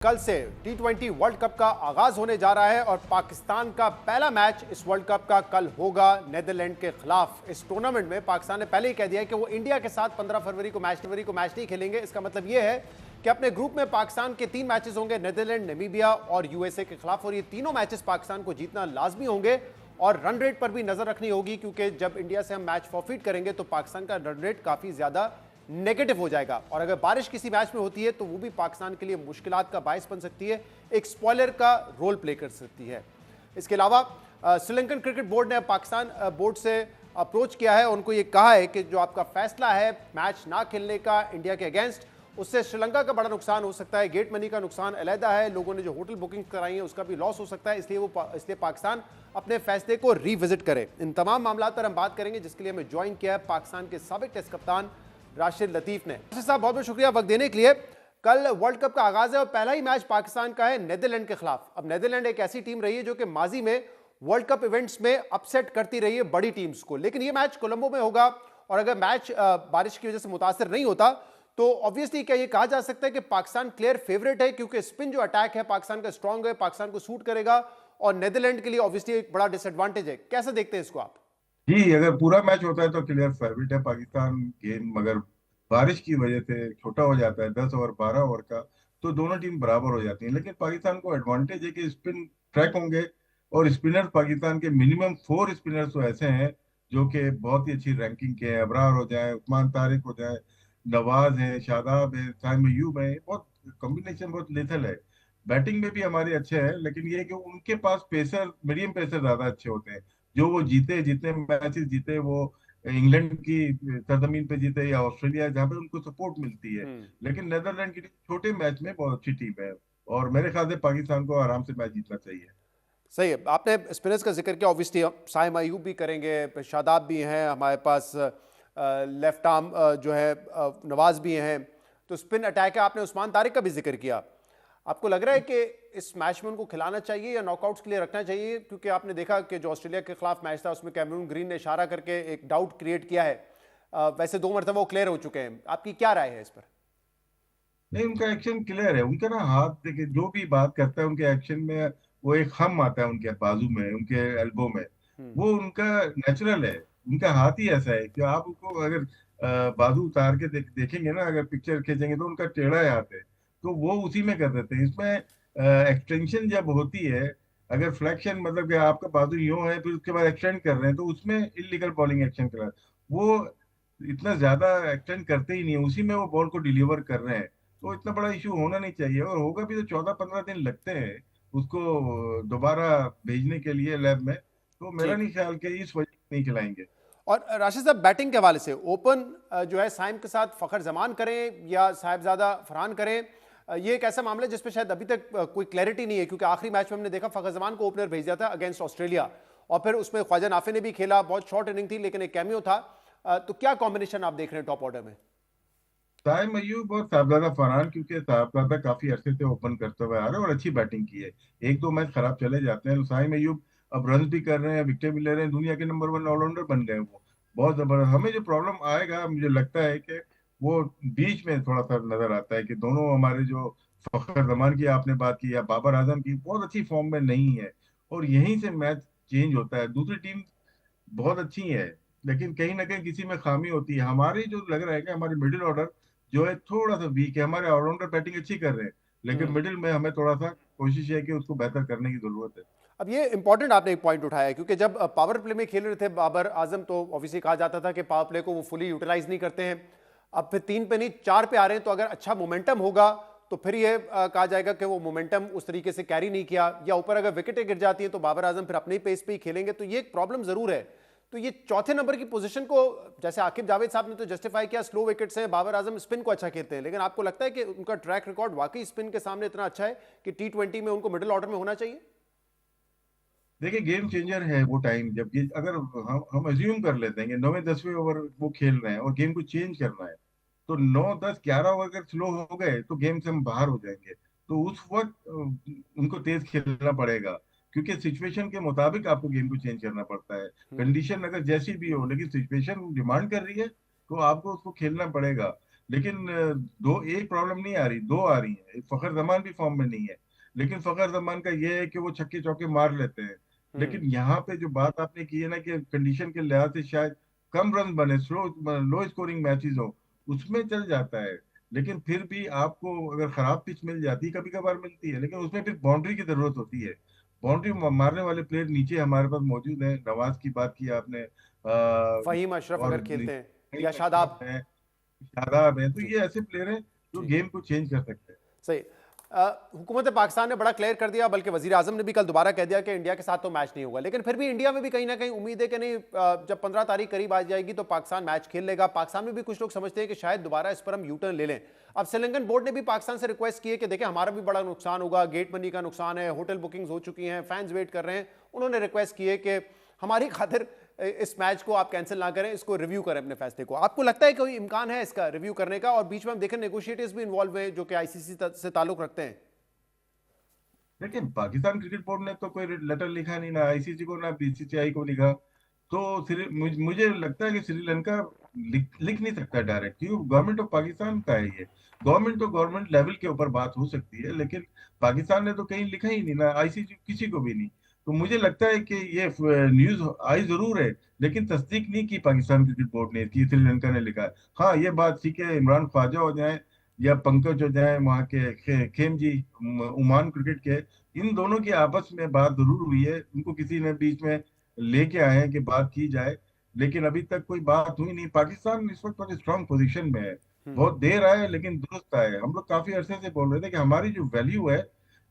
कल से टी20 world cup का आगाज होने जा रहा है और पाकिस्तान का पहला मैच इस वर्ल्ड कप का कल होगा नेदरलैंड के खिलाफ। इस टूर्नामेंट में पाकिस्तान ने पहले ही कह दिया है कि वो इंडिया के साथ 15 फरवरी को मैच नहीं खेलेंगे। इसका मतलब ये है कि अपने ग्रुप में पाकिस्तान के 3 मैचेस होंगे, नेदरलैंड, नामीबिया और यूएसए के खिलाफ, और ये तीनों मैचेस पाकिस्तान को जीतना लाजमी होंगे। और रन रेट पर भी नजर रखनी होगी, क्योंकि जब इंडिया से हम मैच फॉरफीट करेंगे तो पाकिस्तान का रन रेट काफी ज्यादा नेगेटिव हो जाएगा, और अगर बारिश किसी मैच में होती है तो वो भी पाकिस्तान के लिए मुश्किलात का बायस बन सकती है, एक स्पॉइलर का रोल प्ले कर सकती है। इसके अलावा श्रीलंकन क्रिकेट बोर्ड ने पाकिस्तान बोर्ड से अप्रोच किया है, उनको ये कहा है कि जो आपका फैसला है मैच ना खेलने का इंडिया के अगेंस्ट, उससे श्रीलंका का बड़ा नुकसान हो सकता है। गेट मनी का नुकसान अलहदा है, लोगों ने जो होटल बुकिंग कराई है उसका भी लॉस हो सकता है, इसलिए पाकिस्तान अपने फैसले को रिविजिट करे। इन तमाम मामलों पर हम बात करेंगे, जिसके लिए हमें ज्वाइन किया है पाकिस्तान के साबिक टेस्ट कप्तान राशिद लतीफ ने। राशिद साहब, बहुत बहुत शुक्रिया वक्त देने के लिए। कल वर्ल्ड कप का आगाज है और पहला ही मैच पाकिस्तान का है नेदरलैंड के खिलाफ। अब नेदरलैंड एक ऐसी टीम रही है जो कि माजी में वर्ल्ड कप इवेंट्स में अपसेट करती रही है बड़ी टीम्स को, लेकिन ये मैच कोलंबो में होगा, और अगर मैच बारिश की वजह से मुतासर नहीं होता तो ऑब्वियसली क्या ये कहा जा सकता है कि पाकिस्तान क्लियर फेवरेट है, क्योंकि स्पिन जो अटैक है पाकिस्तान का स्ट्रांग है, पाकिस्तान को सूट करेगा, और नेदरलैंड के लिए ऑब्वियसली एक बड़ा डिसएडवांटेज है। कैसे देखते हैं इसको आप? जी, अगर पूरा मैच होता है तो क्लियर फेवरेट है पाकिस्तान। गेम मगर बारिश की वजह से छोटा हो जाता है, 10 ओवर 12 ओवर का, तो दोनों टीम बराबर हो जाती है। लेकिन पाकिस्तान को एडवांटेज है कि स्पिन ट्रैक होंगे, और स्पिनर पाकिस्तान के मिनिमम 4 स्पिनर्स तो ऐसे हैं जो कि बहुत ही अच्छी रैंकिंग के हैं। अबरार हो जाए, उस्मान तारिक हो जाए, नवाज है, शादाब है, साइम अयूब है, बहुत कॉम्बिनेशन बहुत लेथल है। बैटिंग में भी हमारे अच्छे हैं, लेकिन ये है कि उनके पास पेसर, मीडियम पेसर ज्यादा अच्छे होते हैं। जो वो जीते, जितने मैचेस जीते वो इंग्लैंड की सरजमीन पे जीते या ऑस्ट्रेलिया, जहाँ पे उनको सपोर्ट मिलती है। लेकिन नेदरलैंड की टीम छोटे मैच में बहुत अच्छी टीम है, और मेरे ख्याल से पाकिस्तान को आराम से मैच जीतना चाहिए। सही है, आपने स्पिनर्स का जिक्र किया, ऑब्वियसली साइम अयूब भी करेंगे, शादाब भी हैं हमारे पास, लेफ्ट आर्म जो है नवाज भी हैं, तो स्पिन अटैक है। आपने उस्मान तारिक का भी जिक्र किया। आपको लग रहा है कि इस मैच में उनको खिलाना चाहिए या नॉकआउट्स के लिए रखना चाहिए? क्योंकि आपने देखा कि जो ऑस्ट्रेलिया के खिलाफ मैच था उसमें कैमरून ग्रीन ने इशारा करके एक डाउट क्रिएट किया है, वैसे 2 मरतबा वो क्लियर हो चुके हैं। आपकी क्या राय है इस पर? नहीं, उनका एक्शन क्लियर है। उनका ना हाथ देखिए, जो भी बात करता है उनके एक्शन में वो एक हम आता है उनके बाजू में, उनके एल्बो में। हम्म। वो उनका नेचुरल है। उनका हाथ ही ऐसा है कि आप उनको अगर बाजू उतार के देखेंगे ना, अगर पिक्चर खींचेंगे तो उनका टेढ़ा हाथ है। तो वो उसी में कर देते हैं। इसमें एक्सटेंशन जब होती है, अगर फ्लेक्शन मतलब कि आपका बाजू यूं है फिर उसके बाद एक्सटेंड कर रहे हैं, तो उसमें इलीगल बॉलिंग एक्शन कर रहा है। वो इतना ज्यादा एक्सटेंड करते ही नहीं है, उसी में वो बॉल को डिलीवर कर रहे हैं। तो इतना बड़ा इशू होना नहीं चाहिए, और होगा भी तो 14-15 दिन लगते हैं उसको दोबारा भेजने के लिए लैब में। तो मेरा जी। नहीं ख्याल कि इस वजह से नहीं खिलाएंगे। और राशिद साहब, बैटिंग के हवाले से ओपन जो है साइम के साथ फखर जमान करें या साहिबजादा फरहान करें, ये एक ऐसा मामला है जिसपे शायद अभी तक कोई क्लैरिटी नहीं है, क्योंकि आखिरी मैच में हमने देखा फखर जमान को ओपनर भेज दिया था अगेंस्ट ऑस्ट्रेलिया, और फिर उसमें ख्वाजा नाफे ने भी खेला, बहुत शॉर्ट इनिंग थी लेकिन एक कैमियो था। तो क्या कॉम्बिनेशन आप देख रहे हैं टॉप ऑर्डर में? साइम अयूब और साहबजादा फरहान, क्योंकि साहबजादा काफी अरसे से ओपन करते हुए आ रहे हैं और अच्छी बैटिंग की है। एक दो मैच खराब चले जाते हैं तो साइम अयूब अब रन भी कर रहे हैं, विकेट भी ले रहे हैं, दुनिया के नंबर 1 ऑलराउंडर बन गए हैं वो। बहुत जबरदस्त। हमें जो प्रॉब्लम आएगा मुझे लगता है कि वो बीच में थोड़ा सा नजर आता है कि दोनों हमारे जो फखर जमान की आपने बात की या बाबर आजम की, बहुत अच्छी फॉर्म में नहीं है, और यहीं से मैच चेंज होता है। दूसरी टीम बहुत अच्छी है, लेकिन कहीं ना कहीं किसी में खामी होती है। हमारी जो लग रहा है कि हमारी मिडिल ऑर्डर जो है थोड़ा सा वीक है। हमारे ऑलराउंडर बैटिंग अच्छी कर रहे हैं, लेकिन हम्म। मिडिल में हमें थोड़ा सा कोशिश है कि उसको बेहतर करने की जरूरत है। अब ये इंपॉर्टेंट आपने एक पॉइंट उठाया है, क्योंकि जब पावर प्ले में खेल रहे थे बाबर आजम तो ऑब्वियसली कहा जाता था कि पावर प्ले को वो फुली यूटिलाइज नहीं करते हैं। अब फिर 3 पे नहीं 4 पे आ रहे हैं, तो अगर अच्छा मोमेंटम होगा तो फिर ये कहा जाएगा कि वो मोमेंटम उस तरीके से कैरी नहीं किया, या ऊपर अगर विकेटें गिर जाती हैं तो बाबर आजम फिर अपने ही पेस पे ही खेलेंगे, तो ये एक प्रॉब्लम जरूर है। तो ये चौथे नंबर की पोजीशन को, जैसे आकिब जावेद साहब ने तो जस्टिफाई किया, स्लो विकेट्स हैं, बाबर आजम स्पिन को अच्छा खेलते हैं, लेकिन आपको लगता है कि उनका ट्रैक रिकॉर्ड वाकई स्पिन के सामने इतना अच्छा है कि टी20 में उनको मिडिल ऑर्डर में होना चाहिए? देखिए, गेम चेंजर है वो टाइम जब ये, अगर हम अज्यूम कर लेते हैं कि 9वें 10वें ओवर वो खेल रहे हैं और गेम को चेंज करना है, तो 9 10 11 ओवर अगर स्लो हो गए तो गेम से हम बाहर हो जाएंगे। तो उस वक्त उनको तेज खेलना पड़ेगा, क्योंकि सिचुएशन के मुताबिक आपको गेम को चेंज करना पड़ता है। हम्म। कंडीशन अगर जैसी भी हो, लेकिन सिचुएशन डिमांड कर रही है तो आपको उसको खेलना पड़ेगा। लेकिन दो एक प्रॉब्लम नहीं आ रही, दो आ रही है। फखर जमान भी फॉर्म में नहीं है, लेकिन फखर जमान का ये है कि वो छक्के चौके मार लेते हैं। हम्म। लेकिन यहाँ पे जो बात आपने की है ना कि कंडीशन के लिहाज से शायद कम रन बने, स्लो लो स्कोरिंग मैचेस हो, उसमें चल जाता है। लेकिन फिर भी आपको अगर खराब पिच मिल जाती है, कभी कभार मिलती है, लेकिन उसमें फिर बाउंड्री की जरूरत होती है। बाउंड्री मारने वाले प्लेयर नीचे हमारे पास मौजूद हैं। नवाज की बात की आपने, फहीम अशरफ और अगर खेलते हैं, या नईम शादाब। अशरफ है, शादाब है, तो जी ये ऐसे प्लेयर हैं जो जी। गेम को चेंज कर सकते हैं। सही। हुकूमत पाकिस्तान ने बड़ा क्लियर कर दिया, बल्कि वजीर आजम ने भी कल दोबारा कह दिया कि इंडिया के साथ तो मैच नहीं होगा। लेकिन फिर भी इंडिया में भी कहीं ना कहीं उम्मीद है कि नहीं, जब 15 तारीख करीब आ जाएगी तो पाकिस्तान मैच खेल लेगा। पाकिस्तान में भी कुछ लोग समझते हैं कि शायद दोबारा इस पर हम यूटर्न ले लें। अब श्रीलंकन बोर्ड ने भी पाकिस्तान से रिक्वेस्ट की है कि देखें, हमारा भी बड़ा नुकसान होगा, गेट मनी का नुकसान है, होटल बुकिंग्स हो चुकी हैं, फैंस वेट कर रहे हैं। उन्होंने रिक्वेस्ट की है कि हमारी खातिर इस मैच को आप कैंसिल ना करें, इसको रिव्यू करें अपने फैसले को। आपको लगता है कोई इम्कान है इसका रिव्यू करने का? और बीच में हम देखें नेगोशिएटर्स भी इन्वॉल्व हैं जो कि आईसीसी से ताल्लुक रखते हैं। देखिए, पाकिस्तान क्रिकेट बोर्ड ने तो कोई लेटर लिखा नहीं, ना आईसीसी को ना बीसीसीआई को लिखा। तो मुझे लगता है कि श्रीलंका लिख नहीं सकता डायरेक्ट, क्योंकि गवर्नमेंट ऑफ पाकिस्तान का है ये। गवर्नमेंट तो गवर्नमेंट लेवल के ऊपर बात हो सकती है, लेकिन पाकिस्तान ने तो कहीं लिखा ही नहीं, ना आईसीसी किसी को भी नहीं। तो मुझे लगता है कि ये न्यूज आई जरूर है, लेकिन तस्दीक नहीं की पाकिस्तान क्रिकेट बोर्ड ने कि श्रीलंका ने लिखा है। हाँ, ये बात ठीक है, इमरान ख्वाजा हो जाए या पंकज हो जाए वहाँ के खेम जी, ओमान क्रिकेट के, इन दोनों की आपस में बात जरूर हुई है। उनको किसी ने बीच में लेके आए हैं कि बात की जाए, लेकिन अभी तक कोई बात हुई नहीं। पाकिस्तान इस वक्त बड़ी स्ट्रांग पोजीशन में है। हम्म। बहुत देर आए लेकिन दुरुस्त आए। हम लोग काफी अरसे से बोल रहे थे कि हमारी जो वैल्यू है,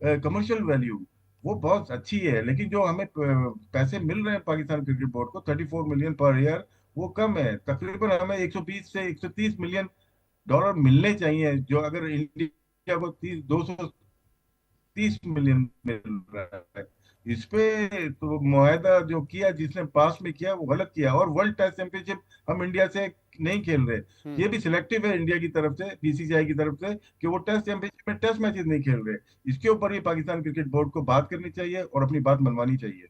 कमर्शियल वैल्यू, वो बहुत अच्छी है, लेकिन जो हमें पैसे मिल रहे हैं पाकिस्तान क्रिकेट बोर्ड को 34 मिलियन पर ईयर, वो कम है। तकरीबन हमें 120 से 130 मिलियन डॉलर मिलने चाहिए, जो अगर इंडिया को 230 मिलियन मिल रहा है। इस पे तो मुआहदा जो किया, जिसने पास में किया, वो गलत किया। और वर्ल्ड टेस्ट चैंपियनशिप हम इंडिया से नहीं खेल रहे, हम्म। ये भी सिलेक्टिव है इंडिया की तरफ से, बीसीसीआई की तरफ से, कि वो टेस्ट चैंपियनशिप में टेस्ट मैचेस नहीं खेल रहे। इसके ऊपर भी पाकिस्तान क्रिकेट बोर्ड को बात करनी चाहिए और अपनी बात मनवानी चाहिए।